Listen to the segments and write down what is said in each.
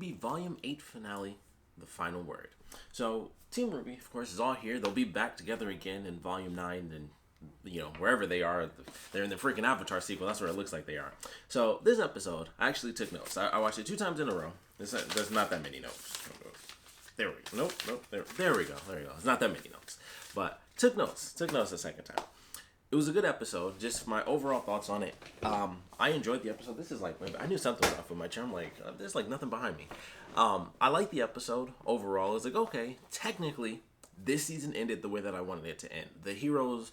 RWBY Volume 8 finale, The Final Word. So, Team RWBY, of course, is all here. They'll be back together again in Volume 9 and, wherever they are. They're in the freaking Avatar sequel. That's where it looks like they are. So, this episode, I actually took notes. I watched it 2 times in a row. There's not that many notes. There we go. Nope. There we go. It's not that many notes. But, took notes the second time. It was a good episode. Just my overall thoughts on it. I enjoyed the episode. This is like, I knew something was off with my chair. I'm like, there's like nothing behind me. I liked the episode overall. It was like, okay, technically, this season ended the way that I wanted it to end. The heroes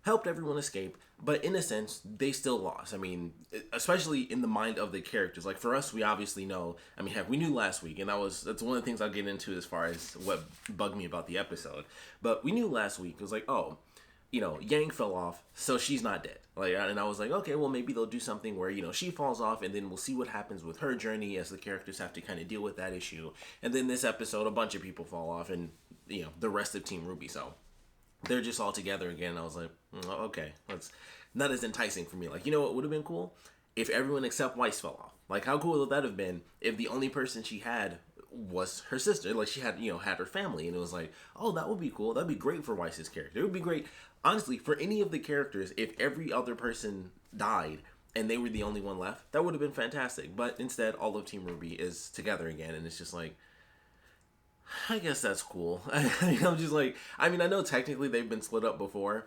helped everyone escape, but in a sense, they still lost. I mean, especially in the mind of the characters. Like for us, we obviously know. I mean, heck, we knew last week, and that's one of the things I'll get into as far as what bugged me about the episode. But we knew last week. It was like, oh, Yang fell off, so she's not dead. And I was like, okay, well, maybe they'll do something where, she falls off, and then we'll see what happens with her journey as the characters have to kind of deal with that issue. And then this episode, a bunch of people fall off, and, the rest of Team RWBY, so they're just all together again. I was like, okay, that's not as enticing for me. Like, what would have been cool? If everyone except Weiss fell off. Like, how cool would that have been if the only person she had was her sister? Like, she had, had her family, and it was like, oh, that would be cool. That'd be great for Weiss's character. It would be great, honestly, for any of the characters, if every other person died and they were the only one left, that would have been fantastic. But instead, all of Team RWBY is together again, and it's just like, I guess that's cool. I'm just like, I know technically they've been split up before,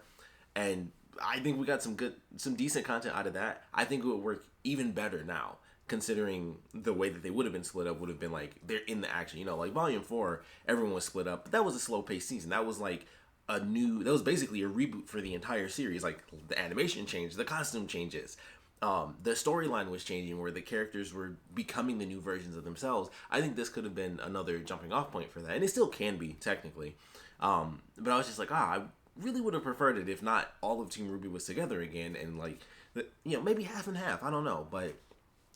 and I think we got some decent content out of that. I think it would work even better now, considering the way that they would have been split up would have been like, they're in the action. Like Volume 4, everyone was split up, but that was a slow-paced season. That was like that was basically a reboot for the entire series. Like, the animation changed, the costume changes, the storyline was changing where the characters were becoming the new versions of themselves. I think this could have been another jumping off point for that, and it still can be technically. But I was just like, I really would have preferred it if not all of Team RWBY was together again, and like, maybe half and half. I don't know, but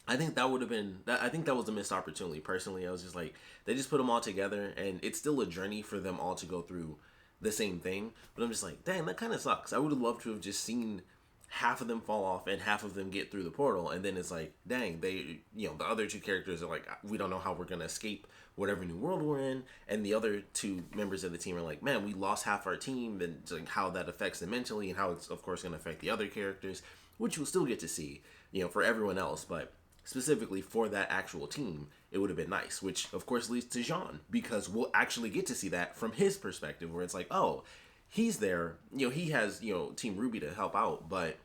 I think that would have been. I think that was a missed opportunity. Personally, I was just like, they just put them all together, and it's still a journey for them all to go through the same thing. But I'm just like, dang, that kind of sucks. I would have loved to have just seen half of them fall off and half of them get through the portal, and then it's like, dang, they, the other 2 characters are like, we don't know how we're gonna escape whatever new world we're in, and the other 2 members of the team are like, man, we lost half our team, and like how that affects them mentally, and how it's of course gonna affect the other characters, which we'll still get to see, for everyone else, but specifically for that actual team, it would have been nice, which of course leads to Jean, because we'll actually get to see that from his perspective, where it's like, oh, he's there, he has, Team RWBY to help out, but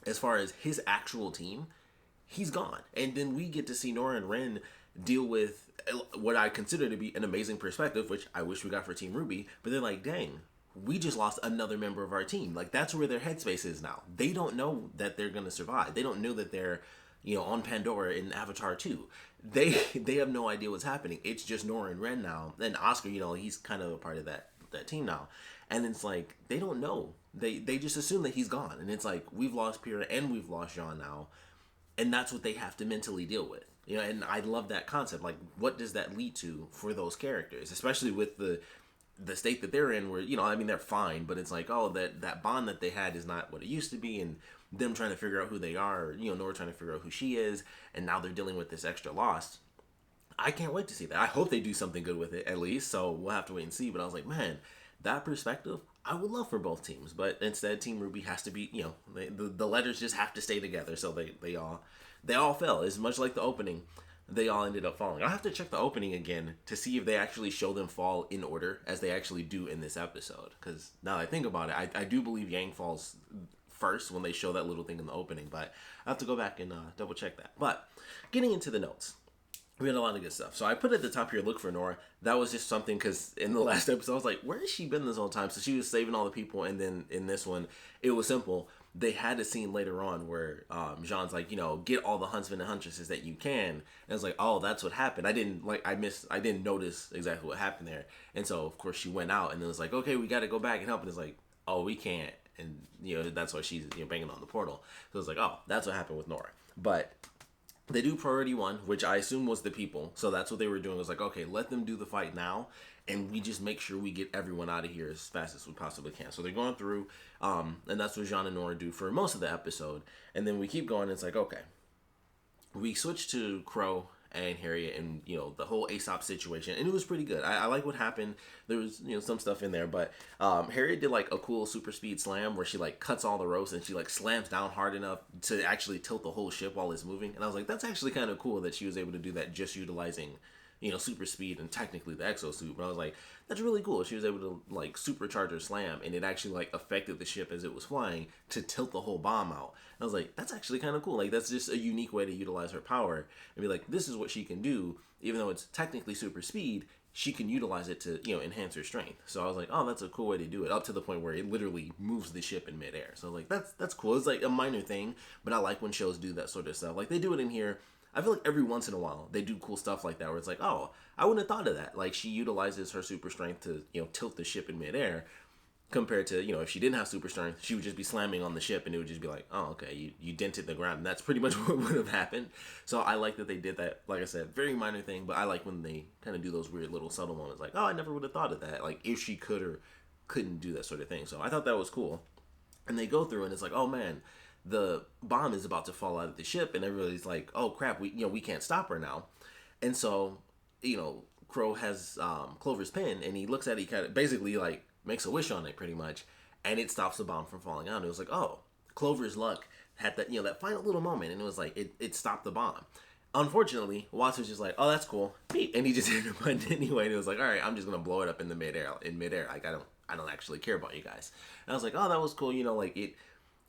as far as his actual team, he's gone. And then we get to see Nora and Ren deal with what I consider to be an amazing perspective, which I wish we got for Team RWBY, but they're like, dang, we just lost another member of our team. Like, that's where their headspace is now. They don't know that they're going to survive. They don't know that they're, on Pandora in Avatar 2. They have no idea what's happening. It's just Nora and Ren now. And Oscar, he's kind of a part of that team now. And it's like, they don't know. They just assume that he's gone. And it's like, we've lost Pyrrha and we've lost Jean now. And that's what they have to mentally deal with. And I love that concept. Like, what does that lead to for those characters? Especially with the state that they're in, where, they're fine. But it's like, oh, that bond that they had is not what it used to be. And them trying to figure out who they are. Or, Nora trying to figure out who she is. And now they're dealing with this extra loss. I can't wait to see that. I hope they do something good with it, at least. So we'll have to wait and see. But I was like, man, that perspective, I would love for both teams. But instead, Team RWBY has to be, the letters just have to stay together. So they all fell. It's much like the opening. They all ended up falling. I'll have to check the opening again to see if they actually show them fall in order as they actually do in this episode. Because now that I think about it, I do believe Yang falls first when they show that little thing in the opening. But I have to go back and double check that. But getting into the notes. We had a lot of good stuff. So I put at the top here, look for Nora. That was just something because in the last episode, I was like, where has she been this whole time? So she was saving all the people. And then in this one, it was simple. They had a scene later on where Jean's like, get all the huntsmen and huntresses that you can. And I was like, oh, that's what happened. I didn't notice exactly what happened there. And so, of course, she went out and it was like, okay, we got to go back and help. And it's like, oh, we can't. And, that's why she's banging on the portal. So it's like, oh, that's what happened with Nora. But they do priority 1, which I assume was the people. So that's what they were doing. It was like, okay, let them do the fight now. And we just make sure we get everyone out of here as fast as we possibly can. So they're going through. And that's what Jean and Nora do for most of the episode. And then we keep going. And it's like, okay. We switch to Crow and Harriet and, the whole Aesop situation. And it was pretty good. I like what happened. There was, some stuff in there. But Harriet did, like, a cool super speed slam where she, like, cuts all the ropes and she, like, slams down hard enough to actually tilt the whole ship while it's moving. And I was like, that's actually kind of cool that she was able to do that just utilizing, super speed and technically the exosuit. But I was like, that's really cool. She was able to, like, supercharge her slam, and it actually, like, affected the ship as it was flying to tilt the whole bomb out. And I was like, that's actually kind of cool. Like, that's just a unique way to utilize her power and be like, this is what she can do. Even though it's technically super speed, she can utilize it to, enhance her strength. So I was like, oh, that's a cool way to do it, up to the point where it literally moves the ship in midair. So I was like, that's cool. It's like a minor thing, but I like when shows do that sort of stuff. Like, they do it in here. I feel like every once in a while they do cool stuff like that where it's like, oh, I wouldn't have thought of that. Like, she utilizes her super strength to, tilt the ship in midair, compared to, if she didn't have super strength, she would just be slamming on the ship and it would just be like, oh, okay, you dented the ground. And that's pretty much what would have happened. So I like that they did that. Like I said, very minor thing, but I like when they kind of do those weird little subtle moments like, oh, I never would have thought of that. Like, if she could or couldn't do that sort of thing. So I thought that was cool. And they go through and it's like, oh man, the bomb is about to fall out of the ship, and everybody's like, oh crap, we can't stop her now. And so, Crow has Clover's pen, and he looks at it, he kind of basically like makes a wish on it pretty much, and it stops the bomb from falling out. And it was like, oh, Clover's luck had that, that final little moment, and it was like it stopped the bomb. Unfortunately, Watts was just like, oh, that's cool, beep, and he just hit the button anyway. And it was like, all right, I'm just gonna blow it up in midair. Like, I don't actually care about you guys. And I was like, oh, that was cool. Like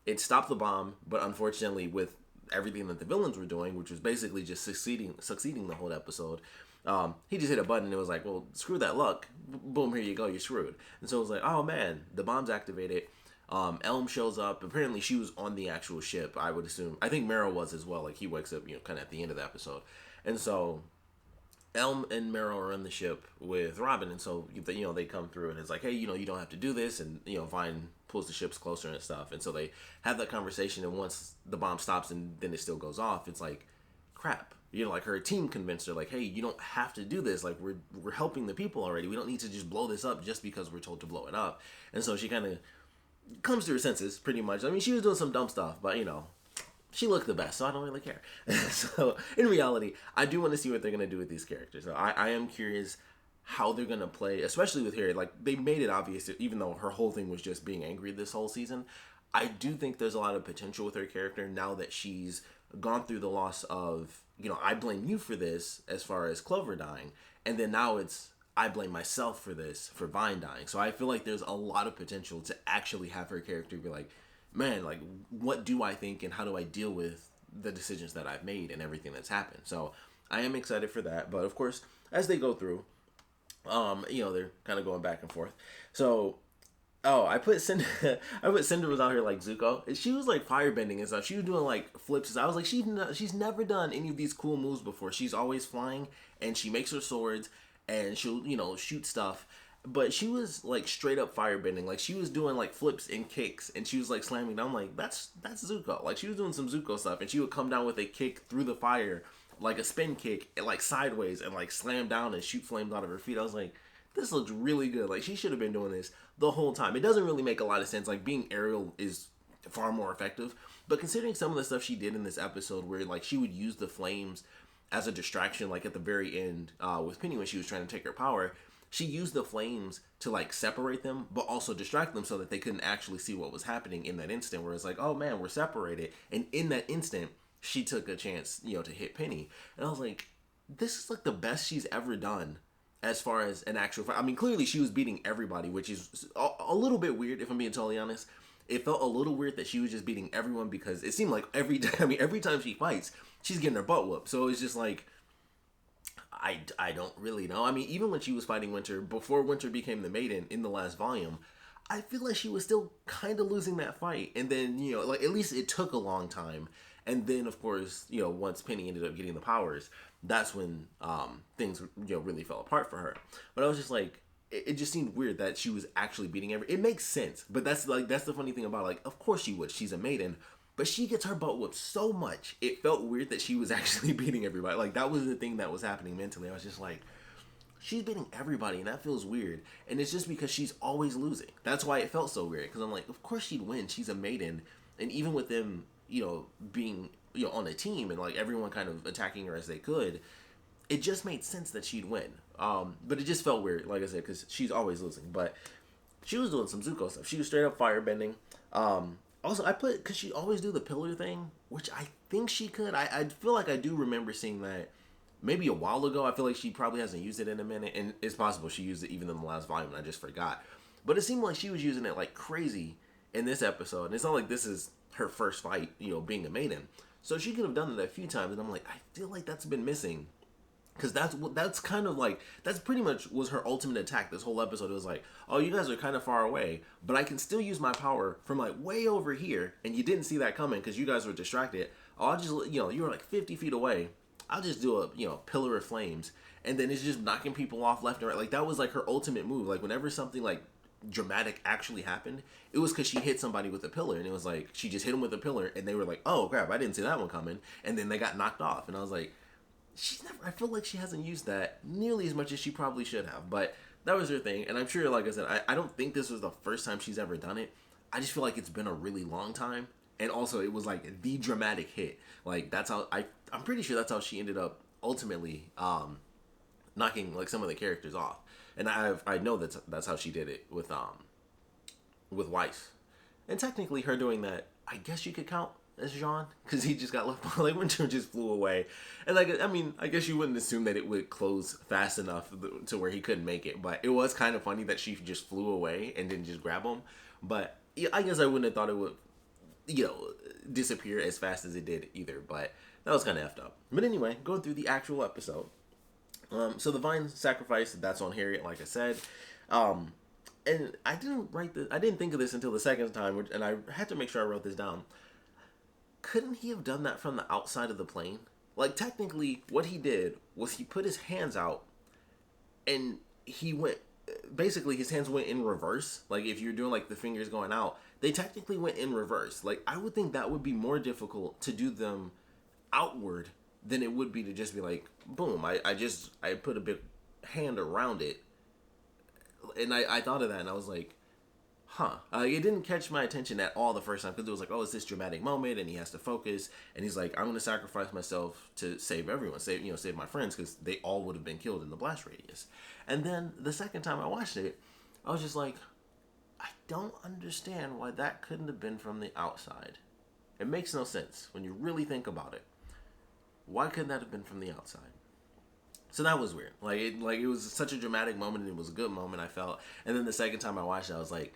it stopped the bomb, but unfortunately, with everything that the villains were doing, which was basically just succeeding the whole episode, he just hit a button and it was like, well, screw that luck. Boom, here you go, you're screwed. And so it was like, oh man, the bomb's activated. Elm shows up. Apparently, she was on the actual ship, I would assume. I think Meryl was as well. Like, he wakes up, kind of at the end of the episode. And so Elm and Meryl are on the ship with Robin, and so they come through and it's like, hey, you don't have to do this, and Vine pulls the ships closer and stuff, and so they have that conversation. And once the bomb stops and then it still goes off, it's like, crap, like her team convinced her, like, hey, you don't have to do this, like we're helping the people already, we don't need to just blow this up just because we're told to blow it up. And so she kind of comes to her senses pretty much. I mean, she was doing some dumb stuff, but she looked the best, so I don't really care. So in reality, I do want to see what they're going to do with these characters. So I am curious how they're going to play, especially with Harriet. Like, they made it obvious, even though her whole thing was just being angry this whole season. I do think there's a lot of potential with her character now that she's gone through the loss of, I blame you for this as far as Clover dying. And then now it's, I blame myself for this, for Vine dying. So I feel like there's a lot of potential to actually have her character be like, man, like, what do I think and how do I deal with the decisions that I've made and everything that's happened? So I am excited for that. But of course, as they go through, they're kind of going back and forth. So, I put Cinder was out here like Zuko. She was like firebending and stuff. She was doing like flips. I was like, she's never done any of these cool moves before. She's always flying and she makes her swords and she'll, shoot stuff. But she was like straight up firebending. Like, she was doing like flips and kicks and she was like slamming down. Like, that's Zuko. Like, she was doing some Zuko stuff and she would come down with a kick through the fire, like a spin kick, and like sideways, and like slam down and shoot flames out of her feet. I was like, this looks really good. Like, she should have been doing this the whole time. It doesn't really make a lot of sense. Like, being aerial is far more effective. But considering some of the stuff she did in this episode, where like she would use the flames as a distraction, like at the very end with Penny when she was trying to take her power, she used the flames to like separate them, but also distract them so that they couldn't actually see what was happening in that instant. Where it's like, oh man, we're separated. And in that instant, she took a chance, to hit Penny. And I was like, this is like the best she's ever done as far as an actual fight. I mean, clearly she was beating everybody, which is a little bit weird, if I'm being totally honest. It felt a little weird that she was just beating everyone, because it seemed like every time she fights, she's getting her butt whooped. So it's just like, I don't really know. I mean, even when she was fighting Winter, before Winter became the Maiden in the last volume, I feel like she was still kind of losing that fight. And then, like, at least it took a long time. And then, of course, once Penny ended up getting the powers, that's when things, really fell apart for her. But I was just like, it just seemed weird that she was actually beating it makes sense. But that's the funny thing about, like, of course she would. She's a maiden. But she gets her butt whooped so much, it felt weird that she was actually beating everybody. Like, that was the thing that was happening mentally. I was just like, she's beating everybody, and that feels weird. And it's just because she's always losing. That's why it felt so weird. Because I'm like, of course she'd win. She's a maiden. And even with them, being, on a team and, like, everyone kind of attacking her as they could, it just made sense that she'd win. But it just felt weird, like I said, because she's always losing. But she was doing some Zuko stuff. She was straight up firebending. Also, I put, because she always do the pillar thing, which I think she could. I feel like I do remember seeing that maybe a while ago. I feel like she probably hasn't used it in a minute, and it's possible she used it even in the last volume and I just forgot. But it seemed like she was using it like crazy in this episode. And it's not like this is her first fight, being a maiden. So she could have done it a few times, and I'm like, I feel like that's been missing. Because that's kind of like, that's pretty much was her ultimate attack this whole episode. It was like, oh, you guys are kind of far away, but I can still use my power from like way over here, and you didn't see that coming because you guys were distracted. Oh, I'll just, you were like 50 feet away. I'll just do a, pillar of flames, and then it's just knocking people off left and right. Like, that was like her ultimate move. Like, whenever something like dramatic actually happened, it was because she hit somebody with a pillar, and it was like, she just hit them with a pillar, and they were like, oh crap, I didn't see that one coming, and then they got knocked off, and I was like, I feel like she hasn't used that nearly as much as she probably should have. But that was her thing, and I'm sure, like I said, I don't think this was the first time she's ever done it. I just feel like it's been a really long time, and also it was like the dramatic hit. Like, that's how I'm pretty sure that's how she ended up ultimately knocking like some of the characters off. And I know that's how she did it with Weiss. And technically, her doing that, I guess you could count as Jean, because he just got left behind. Like, Winter just flew away. And like, I mean, I guess you wouldn't assume that it would close fast enough to where he couldn't make it, but it was kind of funny that she just flew away and didn't just grab him. But yeah, I guess I wouldn't have thought it would, disappear as fast as it did either. But that was kind of effed up. But anyway, going through the actual episode. So the vine sacrifice, that's on Harriet, like I said. And I didn't think of this until the second time, and I had to make sure I wrote this down. Couldn't he have done that from the outside of the plane? Like, technically, what he did was he put his hands out, and basically his hands went in reverse. Like, if you're doing like the fingers going out, they technically went in reverse. Like, I would think that would be more difficult to do them outward than it would be to just be like, boom, I put a big hand around it. And I thought of that, and I was like, huh. It didn't catch my attention at all the first time, because it was like, oh, it's this dramatic moment, and he has to focus, and he's like, I'm going to sacrifice myself to save everyone, save my friends, because they all would have been killed in the blast radius. And then the second time I watched it, I was just like, I don't understand why that couldn't have been from the outside. It makes no sense when you really think about it. Why couldn't that have been from the outside? So that was weird. Like it was such a dramatic moment, and it was a good moment, I felt. And then the second time I watched it, I was like,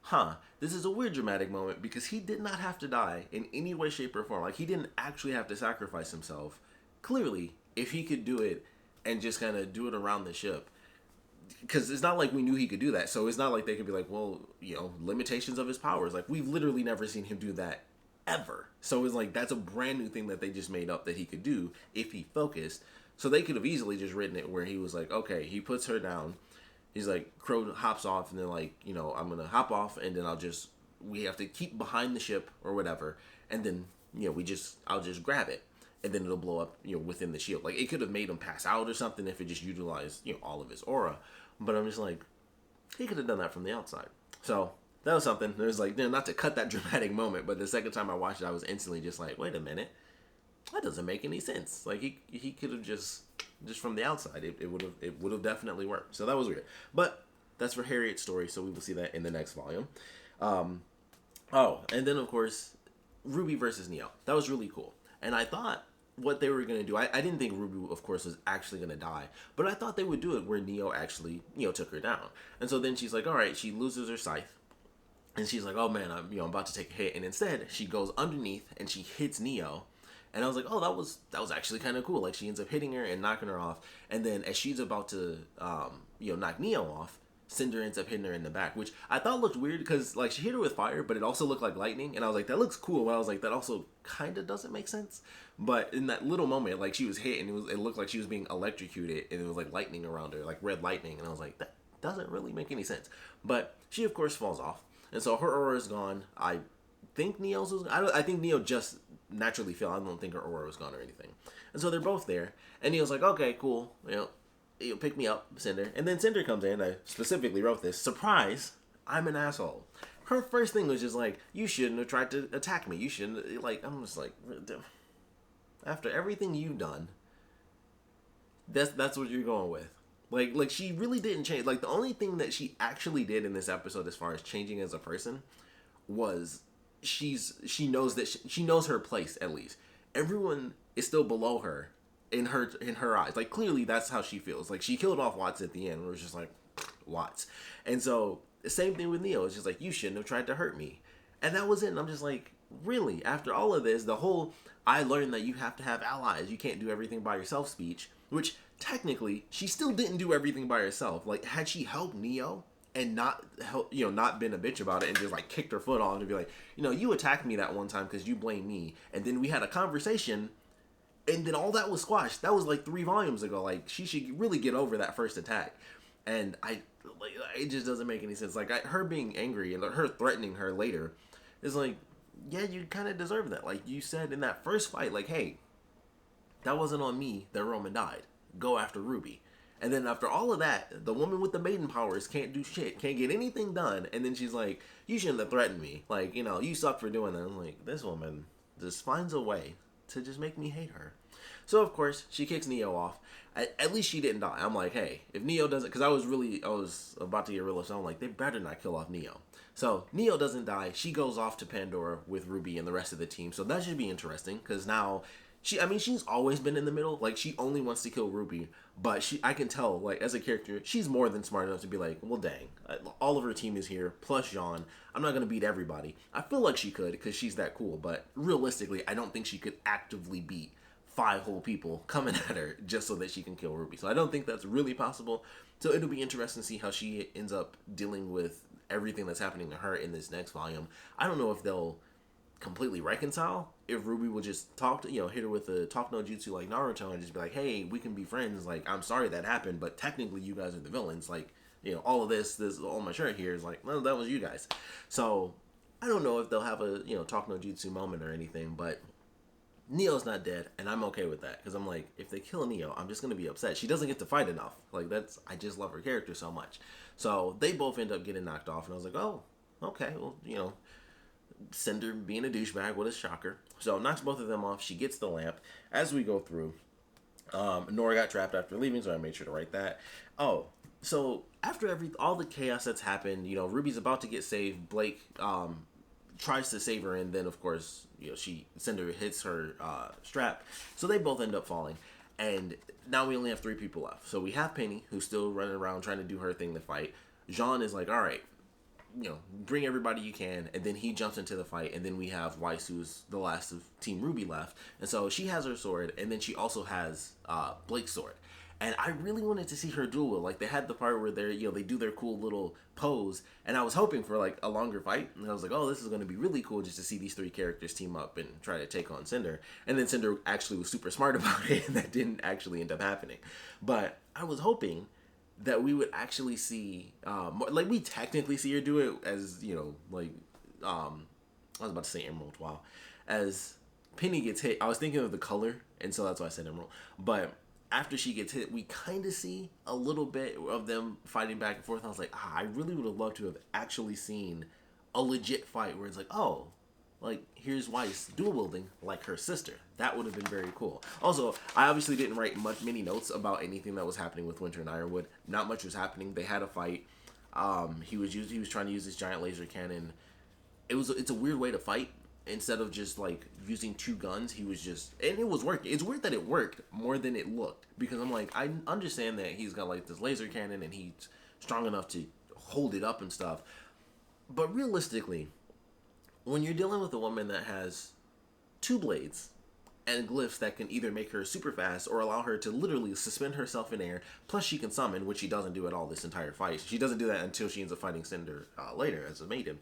huh, this is a weird dramatic moment, because he did not have to die in any way, shape, or form. Like, he didn't actually have to sacrifice himself. Clearly, if he could do it and just kind of do it around the ship, because it's not like we knew he could do that. So it's not like they could be like, well, limitations of his powers. Like, we've literally never seen him do that ever. So it's like, that's a brand new thing that they just made up that he could do if he focused. So they could have easily just written it where he was like, okay, he puts her down. He's like, Crow hops off, and then like, I'm going to hop off, and then we have to keep behind the ship or whatever. And then, I'll just grab it, and then it'll blow up, within the shield. Like, it could have made him pass out or something if it just utilized, all of his aura. But I'm just like, he could have done that from the outside. So that was something. There's like, not to cut that dramatic moment, but the second time I watched it, I was instantly just like, wait a minute. That doesn't make any sense. Like, he could have just from the outside, it would have definitely worked. So that was weird. But that's for Harriet's story, so we will see that in the next volume. And then of course, RWBY versus Neo. That was really cool. And I thought what they were gonna do, I didn't think RWBY, of course, was actually gonna die, but I thought they would do it where Neo actually, took her down. And so then she's like, all right, she loses her scythe. And she's like, oh man, I'm about to take a hit. And instead, she goes underneath and she hits Neo. And I was like, oh, that was actually kind of cool. Like, she ends up hitting her and knocking her off. And then as she's about to, knock Neo off, Cinder ends up hitting her in the back, which I thought looked weird because, like, she hit her with fire, but it also looked like lightning. And I was like, that looks cool. But I was like, that also kind of doesn't make sense. But in that little moment, like, she was hit and it looked like she was being electrocuted, and it was like lightning around her, like red lightning. And I was like, that doesn't really make any sense. But she, of course, falls off. And so her aura is gone. I think Neo's was, I think Neo just naturally fell. I don't think her aura was gone or anything. And so they're both there, and Neo's like, okay, cool, you pick me up, Cinder. And then Cinder comes in. I specifically wrote this, surprise, I'm an asshole. Her first thing was just like, you shouldn't have tried to attack me. You shouldn't, like, I'm just like, after everything you've done That's what you're going with. Like she really didn't change. Like the only thing that she actually did in this episode, as far as changing as a person, was she knows that she knows her place at least. Everyone is still below her in her eyes. Like clearly that's how she feels. Like she killed off Watts at the end, where it was just like Watts, and so the same thing with Neo. It's just like, you shouldn't have tried to hurt me, and that was it. And I'm just like, really? After all of this, the whole I learned that you have to have allies. You can't do everything by yourself speech, which technically she still didn't do everything by herself. Like had she helped Neo and not help, not been a bitch about it and just like kicked her foot off and be like, you attacked me that one time because you blame me, and then we had a conversation, and then all that was squashed. That was like 3 volumes ago. Like she should really get over that first attack, and it just doesn't make any sense. Like her being angry and her threatening her later is like, yeah, you kind of deserve that. Like you said in that first fight, like, hey, that wasn't on me that Roman died. Go after RWBY. And then after all of that, the woman with the maiden powers can't do shit, can't get anything done. And then she's like, you shouldn't have threatened me. Like, you suck for doing that. I'm like, this woman just finds a way to just make me hate her. So, of course, she kicks Neo off. At least she didn't die. I'm like, hey, if Neo doesn't... Because I was about to get real upset. I'm like, they better not kill off Neo. So, Neo doesn't die. She goes off to Pandora with RWBY and the rest of the team. So, that should be interesting. Because now... she's always been in the middle. Like, she only wants to kill RWBY. But I can tell, like, as a character, she's more than smart enough to be like, well, dang. All of her team is here, plus Jean. I'm not going to beat everybody. I feel like she could, because she's that cool. But realistically, I don't think she could actively beat 5 whole people coming at her just so that she can kill RWBY. So I don't think that's really possible. So it'll be interesting to see how she ends up dealing with everything that's happening to her in this next volume. I don't know if they'll completely reconcile, if RWBY will just talk to, hit her with a talk no jutsu like Naruto and just be like, hey, we can be friends. Like, I'm sorry that happened, but technically you guys are the villains. Like, all of this on my shirt here is like, well, that was you guys. So I don't know if they'll have a, talk no jutsu moment or anything, but Neo's not dead, and I'm okay with that, because I'm like, if they kill Neo, I'm just going to be upset. She doesn't get to fight enough. Like, I just love her character so much. So they both end up getting knocked off, and I was like, oh, okay, well, Cinder being a douchebag, what a shocker. So knocks both of them off. She gets the lamp. As we go through, Nora got trapped after leaving, so I made sure to write that. Oh, so after all the chaos that's happened, Ruby's about to get saved. Blake tries to save her, and then of course, Cinder hits her strap. So they both end up falling. And now we only have 3 people left. So we have Penny, who's still running around trying to do her thing to fight. Jean is like, all right, bring everybody you can, and then he jumps into the fight, and then we have Weiss, who's the last of Team RWBY left, and so she has her sword, and then she also has Blake's sword, and I really wanted to see her dual wield. Like, they had the part where they do their cool little pose, and I was hoping for like a longer fight, and I was like, oh, this is going to be really cool just to see these 3 characters team up and try to take on Cinder, and then Cinder actually was super smart about it, and that didn't actually end up happening, but I was hoping that we would actually see, like, we technically see her do it as, I was about to say Emerald, wow. As Penny gets hit, I was thinking of the color, and so that's why I said Emerald. But after she gets hit, we kind of see a little bit of them fighting back and forth. I was like, I really would have loved to have actually seen a legit fight where it's like, oh, like, here's Weiss dual wielding like her sister. That would have been very cool. Also, I obviously didn't write many notes about anything that was happening with Winter and Ironwood. Not much was happening. They had a fight. He was trying to use this giant laser cannon. It's a weird way to fight. Instead of just like using 2 guns, he was just, and it was working. It's weird that it worked more than it looked, because I'm like, I understand that he's got like this laser cannon and he's strong enough to hold it up and stuff, but realistically, when you're dealing with a woman that has 2 blades and glyphs that can either make her super fast or allow her to literally suspend herself in air, plus she can summon, which she doesn't do at all this entire fight. She doesn't do that until she ends up fighting Cinder later as a maiden.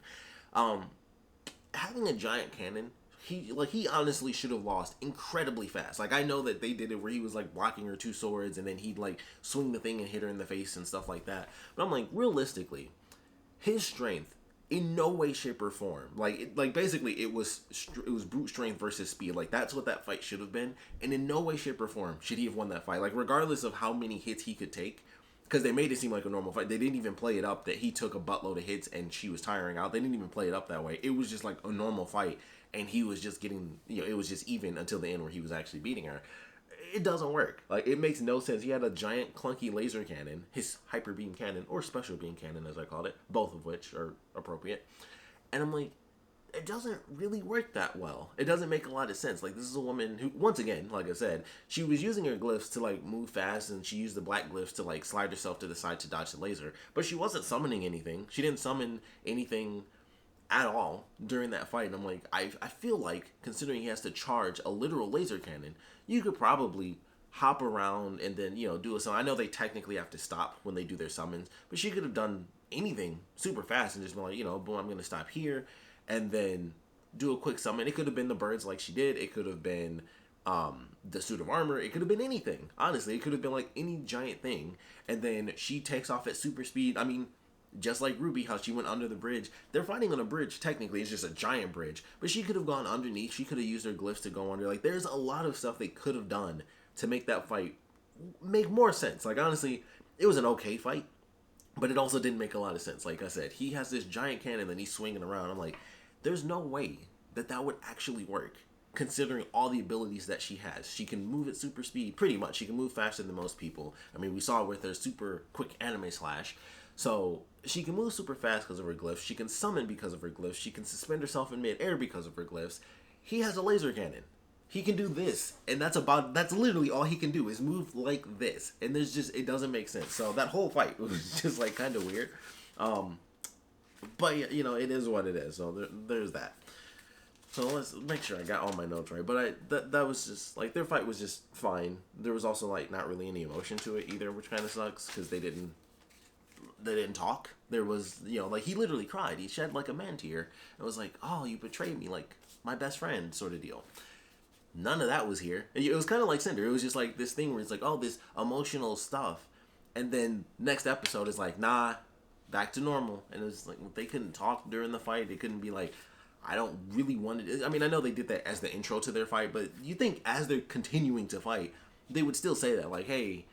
Having a giant cannon, he honestly should have lost incredibly fast. Like, I know that they did it where he was like blocking her 2 swords and then he'd like swing the thing and hit her in the face and stuff like that. But I'm like, realistically, his strength in no way, shape, or form, like basically it was brute strength versus speed. Like, that's what that fight should have been, and in no way, shape, or form should he have won that fight. Like, regardless of how many hits he could take, because they made it seem like a normal fight. They didn't even play it up that he took a buttload of hits and she was tiring out. They didn't even play it up that way. It was just like a normal fight, and he was just getting, it was just even until the end where he was actually beating her. it doesn't work. Like, it makes no sense. He had a giant clunky laser cannon, his hyper beam cannon, or special beam cannon as I called it, both of which are appropriate. And I'm like, it doesn't really work that well. It doesn't make a lot of sense. Like, this is a woman who, once again, like I said, she was using her glyphs to, like, move fast, and she used the black glyphs to, like, slide herself to the side to dodge the laser. But she wasn't summoning anything. She didn't summon anything at all during that fight. And I'm like, I feel like, considering he has to charge a literal laser cannon, you could probably hop around and then, do a summon. I know they technically have to stop when they do their summons, but she could have done anything super fast and just been like, boom, I'm going to stop here and then do a quick summon. It could have been the birds like she did. It could have been the suit of armor. It could have been anything. Honestly, it could have been like any giant thing. And then she takes off at super speed. I mean, just like RWBY, how she went under the bridge. They're fighting on a bridge. Technically, it's just a giant bridge. But she could have gone underneath. She could have used her glyphs to go under. Like, there's a lot of stuff they could have done to make that fight make more sense. Like, honestly, it was an okay fight. But it also didn't make a lot of sense. Like I said, he has this giant cannon and he's swinging around. I'm like, there's no way that would actually work, considering all the abilities that she has. She can move at super speed, pretty much. She can move faster than most people. I mean, we saw with her super quick anime slash. So she can move super fast because of her glyphs. She can summon because of her glyphs. She can suspend herself in midair because of her glyphs. He has a laser cannon. He can do this, and that's literally all he can do is move like this. And it doesn't make sense. So that whole fight was just like kind of weird. But it is what it is. So there's that. So let's make sure I got all my notes right. But that was just like, their fight was just fine. There was also like not really any emotion to it either, which kind of sucks because they didn't talk. There was, like, he literally cried. He shed like a man tear. It was like, oh, you betrayed me, like my best friend sort of deal. None of that was here. It was kind of like Cinder. It was just like this thing where it's like, oh, this emotional stuff. And then next episode is like, nah, back to normal. And it was like, they couldn't talk during the fight. They couldn't be like, I don't really want to. I mean, I know they did that as the intro to their fight, but you think as they're continuing to fight, they would still say that, like, hey,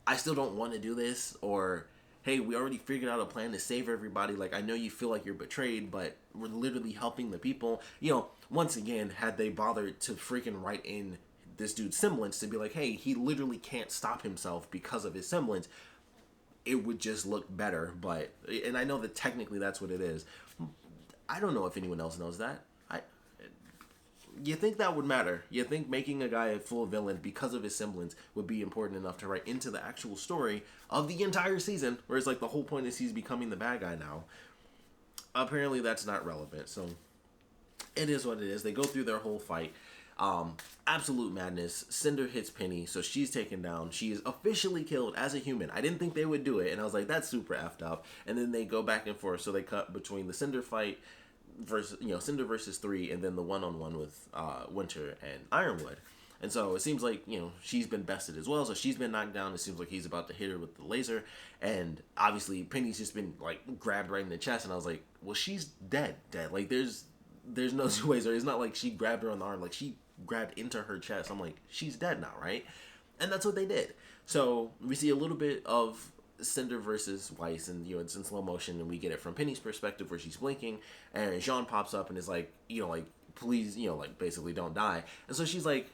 I still don't want to do this, or hey, we already figured out a plan to save everybody. Like, I know you feel like you're betrayed, but we're literally helping the people. Once again, had they bothered to freaking write in this dude's semblance to be like, hey, he literally can't stop himself because of his semblance, it would just look better. And I know that technically that's what it is. I don't know if anyone else knows that. You think that would matter? You think making a guy a full villain because of his semblance would be important enough to write into the actual story of the entire season, where it's like the whole point is he's becoming the bad guy now? Apparently that's not relevant, so it is what it is. They go through their whole fight. Absolute madness. Cinder hits Penny, so she's taken down. She is officially killed as a human. I didn't think they would do it, and I was like, that's super effed up. And then they go back and forth, so they cut between the Cinder fight versus, Cinder versus 3, and then the one-on-one with Winter and Ironwood. And so it seems like, she's been bested as well, so she's been knocked down. It seems like he's about to hit her with the laser, and obviously Penny's just been like grabbed right in the chest, and I was like, well, she's dead. Like, there's no two ways. Or it's not like she grabbed her on the arm, like she grabbed into her chest. I'm like, she's dead now, right? And that's what they did. So we see a little bit of Cinder versus Weiss, and it's in slow motion, and we get it from Penny's perspective where she's blinking, and Jean pops up and is like, please, basically don't die. And so she's like,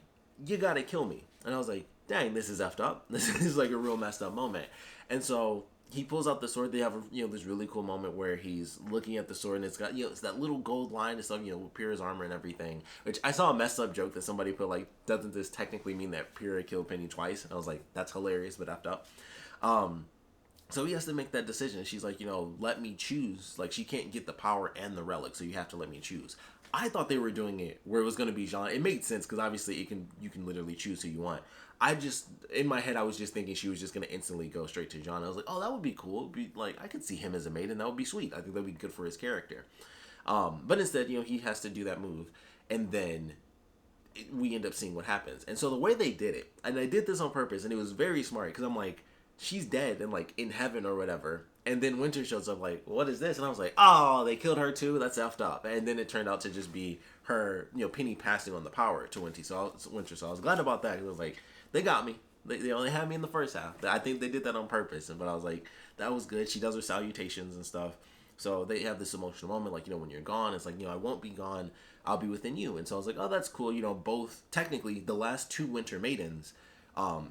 you gotta kill me. And I was like, dang, this is effed up. This is like a real messed up moment. And so he pulls out the sword. They have this really cool moment where he's looking at the sword, and it's got it's that little gold line and stuff, with Pyrrha's armor and everything. Which I saw a messed up joke that somebody put, like, doesn't this technically mean that Pyrrha killed Penny twice? And I was like, that's hilarious, but effed up. So he has to make that decision. She's like, let me choose. Like, she can't get the power and the relic, so you have to let me choose. I thought they were doing it where it was going to be Jean. It made sense because obviously you can literally choose who you want. In my head, I was just thinking she was just going to instantly go straight to Jean. I was like, oh, that would be cool. It'd be like, I could see him as a maiden. That would be sweet. I think that would be good for his character. But instead, he has to do that move. And then we end up seeing what happens. And so the way they did it, and I did this on purpose, and it was very smart because I'm like, she's dead and like in heaven or whatever. And then Winter shows up like, what is this? And I was like, oh, they killed her too? That's effed up. And then it turned out to just be her, Penny passing on the power to Winter. So I was glad about that. It was like, they got me. They only had me in the first half. I think they did that on purpose. But I was like, that was good. She does her salutations and stuff. So they have this emotional moment, like, when you're gone, it's like, I won't be gone. I'll be within you. And so I was like, oh, that's cool. Both, technically, the last two Winter Maidens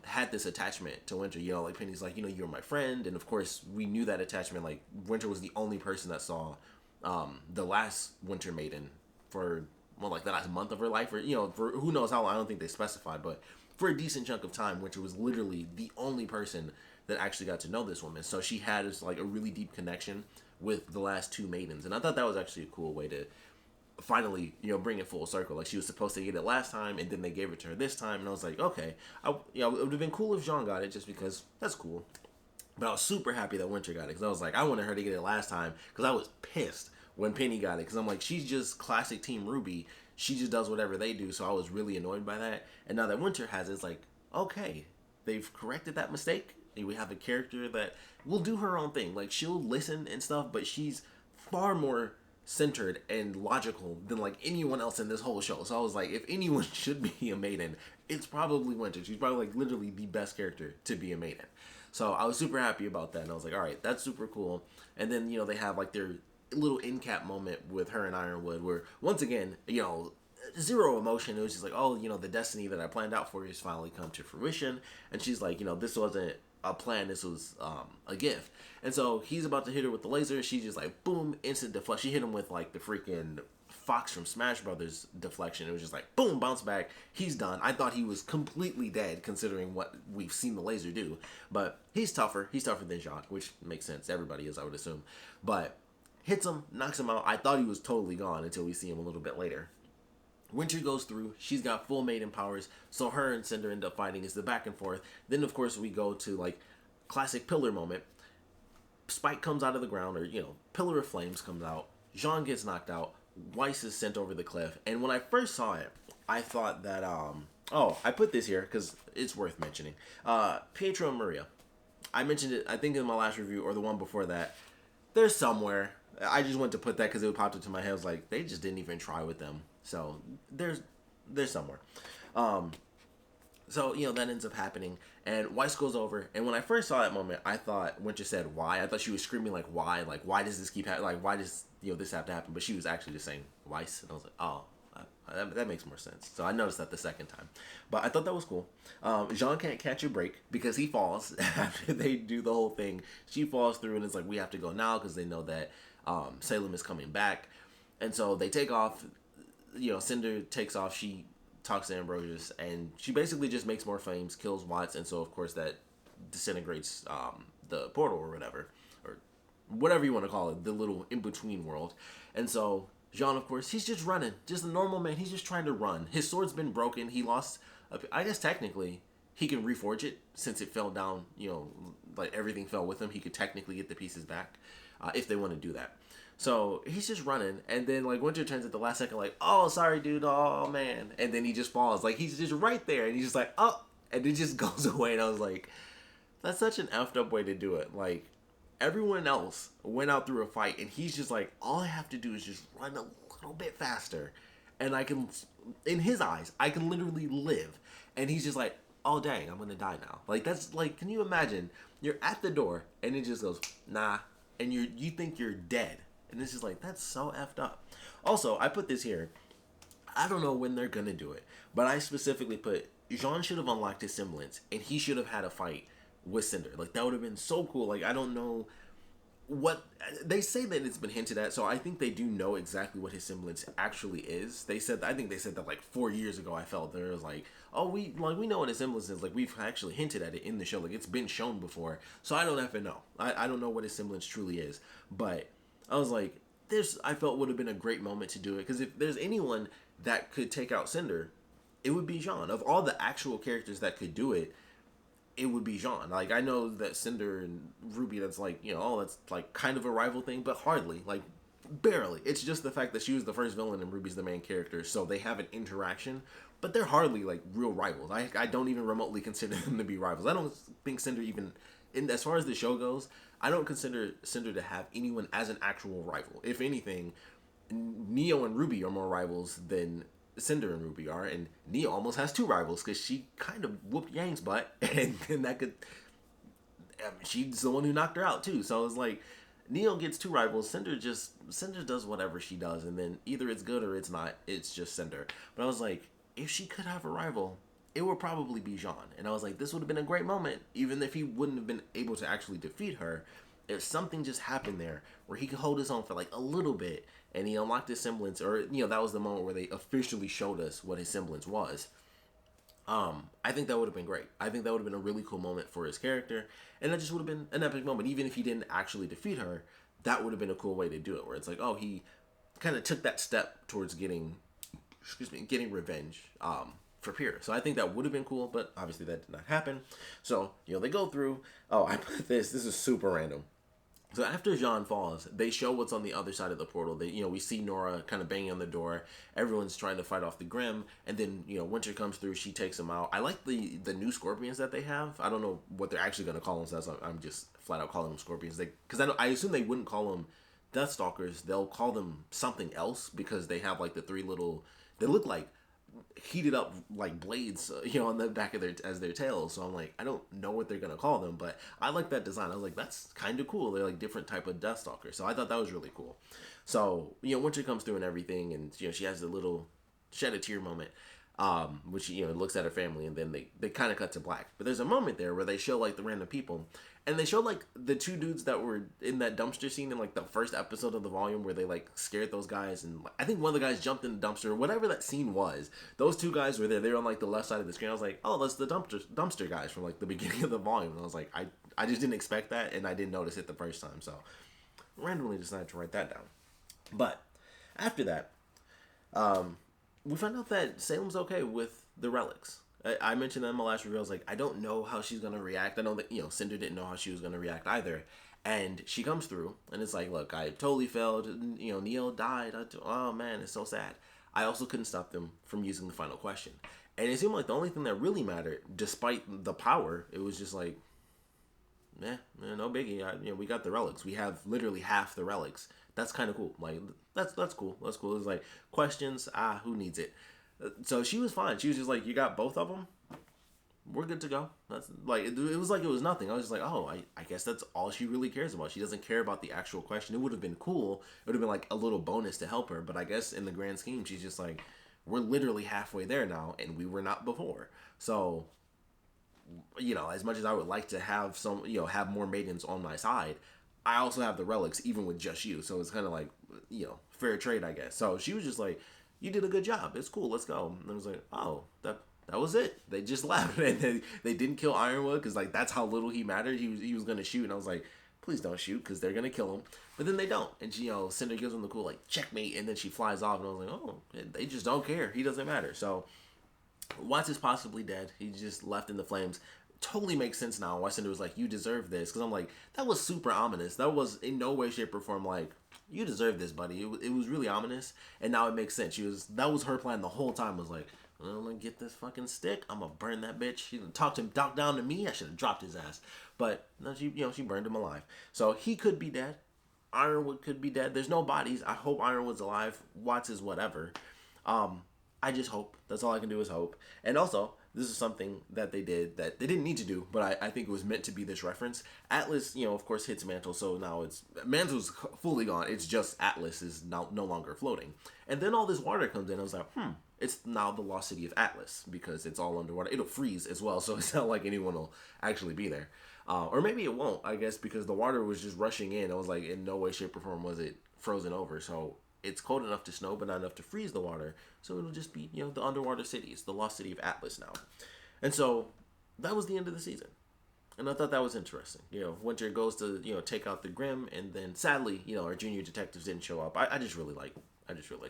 had this attachment to Winter. You know, like Penny's like, you know, you're my friend, and of course we knew that attachment. Like Winter was the only person that saw the last Winter Maiden for like the last month of her life, or you know, for who knows how long. I don't think they specified, but for a decent chunk of time, Winter was literally the only person that actually got to know this woman. So she had like a really deep connection with the last two maidens, and I thought that was actually a cool way to finally, you know, bring it full circle. Like she was supposed to get it last time, and then they gave it to her this time, and I was like, okay, you know, it would have been cool if Jean got it, just because that's cool. But I was super happy that Winter got it, because I was like, I wanted her to get it last time, because I was pissed when Penny got it, because I'm like, she's just classic Team RWBY. She just does whatever they do, so I was really annoyed by that. And now that Winter has it, it's like, okay, they've corrected that mistake. We have a character that will do her own thing. Like, she'll listen and stuff, but she's far more centered and logical than like anyone else in this whole show. So I was like, if anyone should be a maiden, it's probably Winter. She's probably like literally the best character to be a maiden. So I was super happy about that, and I was like, all right, that's super cool. And then, you know, they have like their little end cap moment with her and Ironwood, where once again, you know, zero emotion. It was just like, oh, you know, the destiny that I planned out for you has finally come to fruition. And she's like, you know, this wasn't a plan, this was a gift. And so he's about to hit her with the laser. She's just like, boom, instant deflect. She hit him with like the freaking Fox from Smash Brothers deflection. It was just like, boom, bounce back. He's done. I thought he was completely dead considering what we've seen the laser do. But he's tougher. He's tougher than Jacques, which makes sense. Everybody is, I would assume. But hits him, knocks him out. I thought he was totally gone until we see him a little bit later. Winter goes through. She's got full maiden powers. So her and Cinder end up fighting. It's the back and forth. Then, of course, we go to, like, classic pillar moment. Spike comes out of the ground, or, you know, Pillar of Flames comes out. Jean gets knocked out. Weiss is sent over the cliff. And when I first saw it, I thought that, oh, I put this here because it's worth mentioning. Pietro and Maria. I mentioned it, I think, in my last review, or the one before that. They're somewhere. I just went to put that because it popped into my head. I was like, they just didn't even try with them. So there's somewhere. So, you know, that ends up happening. And Weiss goes over. And when I first saw that moment, I thought Winter said, why? I thought she was screaming, like, why? Like, why does this keep happening? Like, why does, you know, this have to happen? But she was actually just saying Weiss. And I was like, oh, that makes more sense. So I noticed that the second time. But I thought that was cool. Jean can't catch a break because he falls after they do the whole thing. She falls through, and it's like, we have to go now because they know that Salem is coming back. And so they take off. You know, Cinder takes off. She talks to Ambrosius, and she basically just makes more flames, kills Watts, and so of course that disintegrates the portal or whatever you want to call it, the little in-between world. And so Jean, of course, he's just running, just a normal man. He's just trying to run. His sword's been broken. He lost, I guess technically he can reforge it since it fell down, you know, like everything fell with him. He could technically get the pieces back if they want to do that. So he's just running, and then like Winter turns at the last second, like, oh, sorry, dude, oh man, and then he just falls, like he's just right there, and he's just like, oh, and it just goes away, and I was like, that's such an effed up way to do it. Like, everyone else went out through a fight, and he's just like, all I have to do is just run a little bit faster, and I can, in his eyes, I can literally live, and he's just like, oh dang, I'm gonna die now. Like, that's like, can you imagine? You're at the door, and it just goes, nah, and you think you're dead. And it's just like, that's so effed up. Also, I put this here. I don't know when they're going to do it. But I specifically put, Jean should have unlocked his semblance. And he should have had a fight with Cinder. Like, that would have been so cool. Like, I don't know what... They say that it's been hinted at. So I think they do know exactly what his semblance actually is. I think they said that like 4 years ago. I felt there was like, oh, we know what his semblance is. Like, we've actually hinted at it in the show. Like, it's been shown before. So I don't have to know. I don't know what his semblance truly is. But... I was like, I felt would have been a great moment to do it. Because if there's anyone that could take out Cinder, it would be Jean. Of all the actual characters that could do it, it would be Jean. Like, I know that Cinder and RWBY, that's like, you know, oh, that's like kind of a rival thing, but hardly. Like, barely. It's just the fact that she was the first villain and RWBY's the main character, so they have an interaction. But they're hardly, like, real rivals. I don't even remotely consider them to be rivals. I don't think Cinder even... as far as the show goes, I don't consider Cinder to have anyone as an actual rival. If anything, Neo and RWBY are more rivals than Cinder and RWBY are, and Neo almost has two rivals because she kind of whooped Yang's butt, and that could... she's the one who knocked her out, too. So it's like, Neo gets two rivals, Cinder does whatever she does, and then either it's good or it's not, it's just Cinder. But I was like, if she could have a rival, it would probably be Jean. And I was like, this would have been a great moment, even if he wouldn't have been able to actually defeat her. If something just happened there where he could hold his own for like a little bit, and he unlocked his semblance, or that was the moment where they officially showed us what his semblance was. I think that would have been great. I think that would have been a really cool moment for his character, and that just would have been an epic moment. Even if he didn't actually defeat her, that would have been a cool way to do it, where it's like, oh, he kind of took that step towards getting revenge for Pyrrha. So I think that would have been cool, but obviously that did not happen. So, they go through, I put this is super random. So after Jean falls, they show what's on the other side of the portal. We see Nora kind of banging on the door. Everyone's trying to fight off the Grimm, and then Winter comes through. She takes them out. I like the new scorpions that they have. I don't know what they're actually going to call them, so I'm just flat out calling them scorpions. Because I assume they wouldn't call them Deathstalkers. They'll call them something else because they have like the three little. They look like heated up like blades, on the back of their tails. So I'm like, I don't know what they're gonna call them, but I like that design. I was like, that's kind of cool. They're like different type of Deathstalker. So I thought that was really cool. So Winter comes through and everything, and she has a little shed a tear moment, which looks at her family, and then they kind of cut to black. But there's a moment there where they show like the random people. And they showed like the two dudes that were in that dumpster scene in like the first episode of the volume where they like scared those guys, and I think one of the guys jumped in the dumpster, whatever that scene was. Those two guys were there. They were on like the left side of the screen. I was like, oh, that's the dumpster guys from like the beginning of the volume. And I was like, I just didn't expect that, and I didn't notice it the first time. So randomly decided to write that down. But after that, we found out that Salem's okay with the relics. I mentioned that in my last review. I was like, I don't know how she's going to react. I know that, Cinder didn't know how she was going to react either. And she comes through, and it's like, look, I totally failed. Neil died. Oh, man, it's so sad. I also couldn't stop them from using the final question. And it seemed like the only thing that really mattered, despite the power, it was just like, no biggie. We got the relics. We have literally half the relics. That's kind of cool. Like, that's cool. That's cool. It's like, questions, who needs it? So she was fine. She was just like, you got both of them? We're good to go. That's like, it was like it was nothing. I was just like, oh, I guess that's all she really cares about. She doesn't care about the actual question. It would have been cool. It would have been like a little bonus to help her. But I guess in the grand scheme, she's just like, we're literally halfway there now, and we were not before. So, as much as I would like to have have more maidens on my side, I also have the relics, even with just you. So it's kind of like, fair trade, I guess. So she was just like, you did a good job. It's cool. Let's go. And I was like, oh, that was it. They just left. And they didn't kill Ironwood because, like, that's how little he mattered. He was going to shoot. And I was like, please don't shoot because they're going to kill him. But then they don't. And she, Cinder gives him the cool, like, checkmate. And then she flies off. And I was like, oh, they just don't care. He doesn't matter. So Watts is possibly dead. He just left in the flames. Totally makes sense now why Cinder was like, you deserve this. Because I'm like, that was super ominous. That was in no way, shape, or form like, you deserve this, buddy. It was really ominous, and now it makes sense. That was her plan the whole time. Was like, I'm gonna get this fucking stick. I'm gonna burn that bitch. She talked down to me. I should have dropped his ass, but no, she burned him alive. So he could be dead. Ironwood could be dead. There's no bodies. I hope Ironwood's alive. Watts is whatever. I just hope. That's all I can do is hope. And also, this is something that they did that they didn't need to do, but I think it was meant to be this reference. Atlas, of course, hits Mantle, so now Mantle's fully gone. It's just Atlas is now no longer floating. And then all this water comes in. I was like, it's now the lost city of Atlas because it's all underwater. It'll freeze as well, so it's not like anyone will actually be there. Or maybe it won't, I guess, because the water was just rushing in. I was like, in no way, shape, or form was it frozen over, so it's cold enough to snow, but not enough to freeze the water. So it'll just be, the underwater cities, the lost city of Atlas now. And so that was the end of the season. And I thought that was interesting. Winter goes to, take out the Grimm, and then sadly, our junior detectives didn't show up. I just really like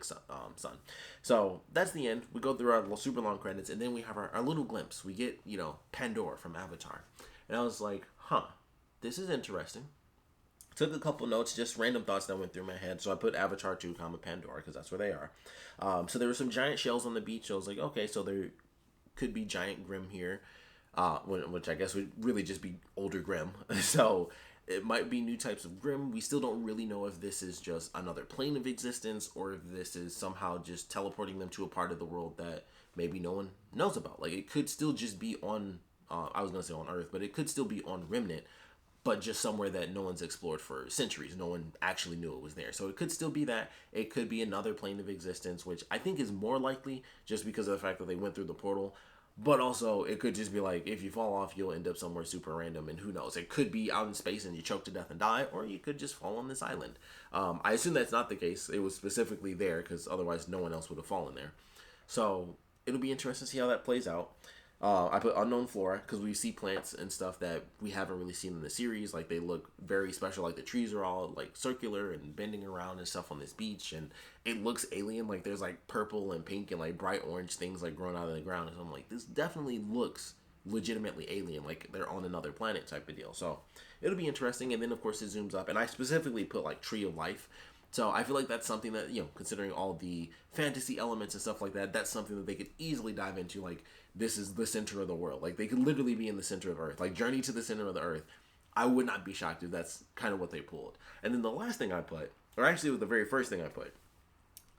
Sun. So that's the end. We go through our super long credits, and then we have our little glimpse. We get, Pandora from Avatar. And I was like, this is interesting. Took a couple notes, just random thoughts that went through my head. So I put Avatar 2, Pandora, because that's where they are. So there were some giant shells on the beach. I was like, okay, so there could be giant Grimm here, which I guess would really just be older Grimm. So it might be new types of Grimm. We still don't really know if this is just another plane of existence or if this is somehow just teleporting them to a part of the world that maybe no one knows about. Like, it could still just be on, I was going to say on Earth, but it could still be on Remnant, but just somewhere that no one's explored for centuries. No one actually knew it was there. So it could still be that. It could be another plane of existence, which I think is more likely just because of the fact that they went through the portal. But also, it could just be like, if you fall off, you'll end up somewhere super random, and who knows? It could be out in space and you choke to death and die, or you could just fall on this island. I assume that's not the case. It was specifically there because otherwise no one else would have fallen there. So it'll be interesting to see how that plays out. I put unknown flora because we see plants and stuff that we haven't really seen in the series. Like, they look very special. Like, the trees are all like circular and bending around and stuff on this beach, and it looks alien. Like, there's like purple and pink and like bright orange things like growing out of the ground. And so I'm like, this definitely looks legitimately alien. Like, they're on another planet type of deal. So it'll be interesting. And then of course it zooms up, and I specifically put like tree of life. So I feel like that's something that, considering all the fantasy elements and stuff like that, that's something that they could easily dive into. Like, this is the center of the world. Like, they could literally be in the center of Earth. Like, Journey to the Center of the Earth. I would not be shocked if that's kind of what they pulled. And then the last thing I put, or actually it was the very first thing I put,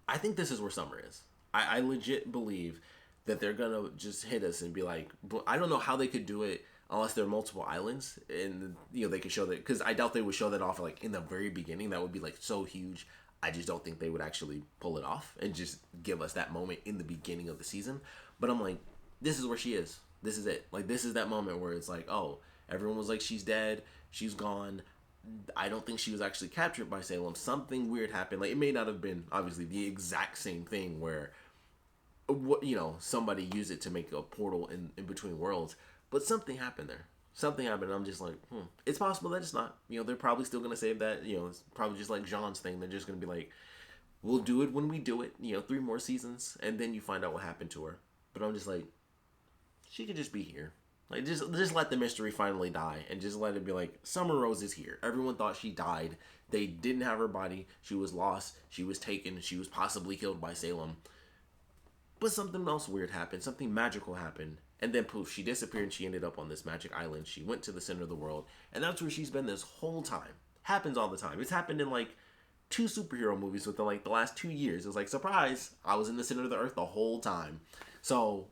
I think this is where summer is. I legit believe that they're going to just hit us and be like, I don't know how they could do it unless there are multiple islands, and they could show that, because I doubt they would show that off like in the very beginning. That would be like so huge. I just don't think they would actually pull it off and just give us that moment in the beginning of the season. But I'm like, this is where she is. This is it. Like, this is that moment where it's like, oh, everyone was like, she's dead, she's gone. I don't think she was actually captured by Salem. Something weird happened. Like, it may not have been obviously the exact same thing where somebody used it to make a portal in between worlds, but something happened there. Something happened, and I'm just like, It's possible that it's not. They're probably still going to save that. It's probably just like Jean's thing. They're just going to be like, we'll do it when we do it. 3 more seasons, and then you find out what happened to her. But I'm just like, she could just be here. Like, just let the mystery finally die, and just let it be like, Summer Rose is here. Everyone thought she died. They didn't have her body. She was lost. She was taken. She was possibly killed by Salem. But something else weird happened. Something magical happened. And then poof, she disappeared and she ended up on this magic island. She went to the center of the world. And that's where she's been this whole time. Happens all the time. It's happened in like 2 superhero movies within like the last 2 years. It was like, surprise, I was in the center of the earth the whole time. So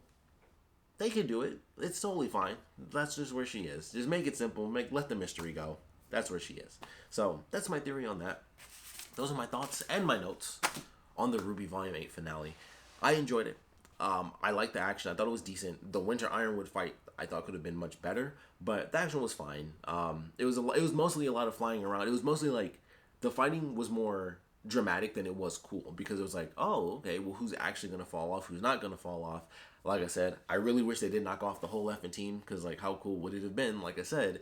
they can do it. It's totally fine. That's just where she is. Just make it simple. Let the mystery go. That's where she is. So that's my theory on that. Those are my thoughts and my notes on the RWBY Volume 8 finale. I enjoyed it. I liked the action. I thought it was decent. The Winter Ironwood fight I thought could have been much better, but the action was fine. It was mostly a lot of flying around. It was mostly like the fighting was more dramatic than it was cool, because it was like, oh, okay, well, who's actually gonna fall off? Who's not gonna fall off? Like I said, I really wish they did knock off the whole effing team, because like, how cool would it have been? Like I said,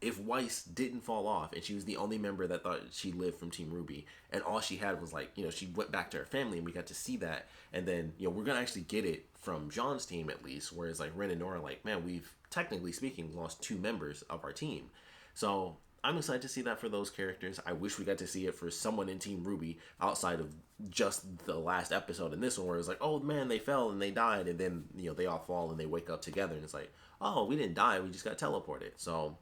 if Weiss didn't fall off and she was the only member that thought she lived from Team RWBY, and all she had was like, she went back to her family, and we got to see that. And then, we're going to actually get it from Jean's team at least, whereas like Ren and Nora, like, man, we've technically speaking lost 2 members of our team. So I'm excited to see that for those characters. I wish we got to see it for someone in Team RWBY outside of just the last episode in this one, where it's like, oh man, they fell and they died, and then, they all fall and they wake up together, and it's like, oh, we didn't die, we just got teleported. So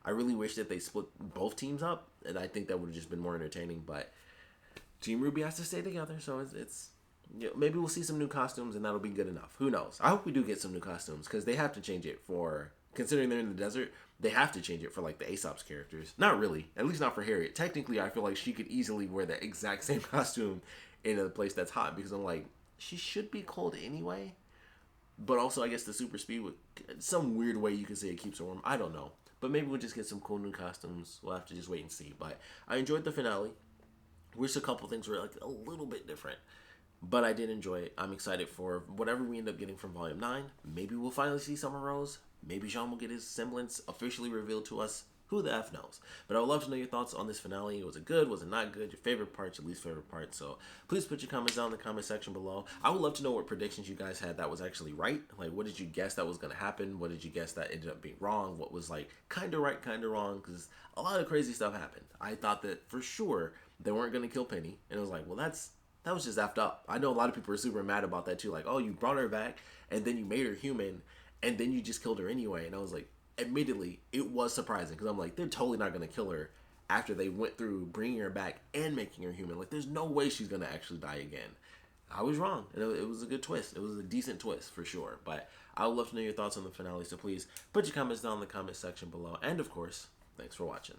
I really wish that they split both teams up, and I think that would have just been more entertaining. But Team RWBY has to stay together, so it's maybe we'll see some new costumes, and that'll be good enough. Who knows? I hope we do get some new costumes, because they have to change it for, considering they're in the desert, they have to change it for like the Aesop's characters. Not really, at least not for Harriet. Technically, I feel like she could easily wear the exact same costume in a place that's hot, because I'm like, she should be cold anyway. But also, I guess the super speed would, some weird way you could say it keeps her warm. I don't know. But maybe we'll just get some cool new costumes. We'll have to just wait and see. But I enjoyed the finale. Wish a couple things were like a little bit different. But I did enjoy it. I'm excited for whatever we end up getting from Volume 9. Maybe we'll finally see Summer Rose. Maybe Jean will get his semblance officially revealed to us. Who the F knows? But I would love to know your thoughts on this finale. Was it good? Was it not good? Your favorite parts, your least favorite parts. So please put your comments down in the comment section below. I would love to know what predictions you guys had that was actually right. Like, what did you guess that was going to happen? What did you guess that ended up being wrong? What was like kind of right, kind of wrong? Because a lot of crazy stuff happened. I thought that for sure they weren't going to kill Penny. And it was like, well, that was just effed up. I know a lot of people are super mad about that too. Like, oh, you brought her back and then you made her human and then you just killed her anyway. And I was like, admittedly, it was surprising, because I'm like, they're totally not going to kill her after they went through bringing her back and making her human. Like, there's no way she's going to actually die again. I was wrong. And it was a good twist. It was a decent twist for sure. But I would love to know your thoughts on the finale. So please put your comments down in the comment section below. And of course, thanks for watching.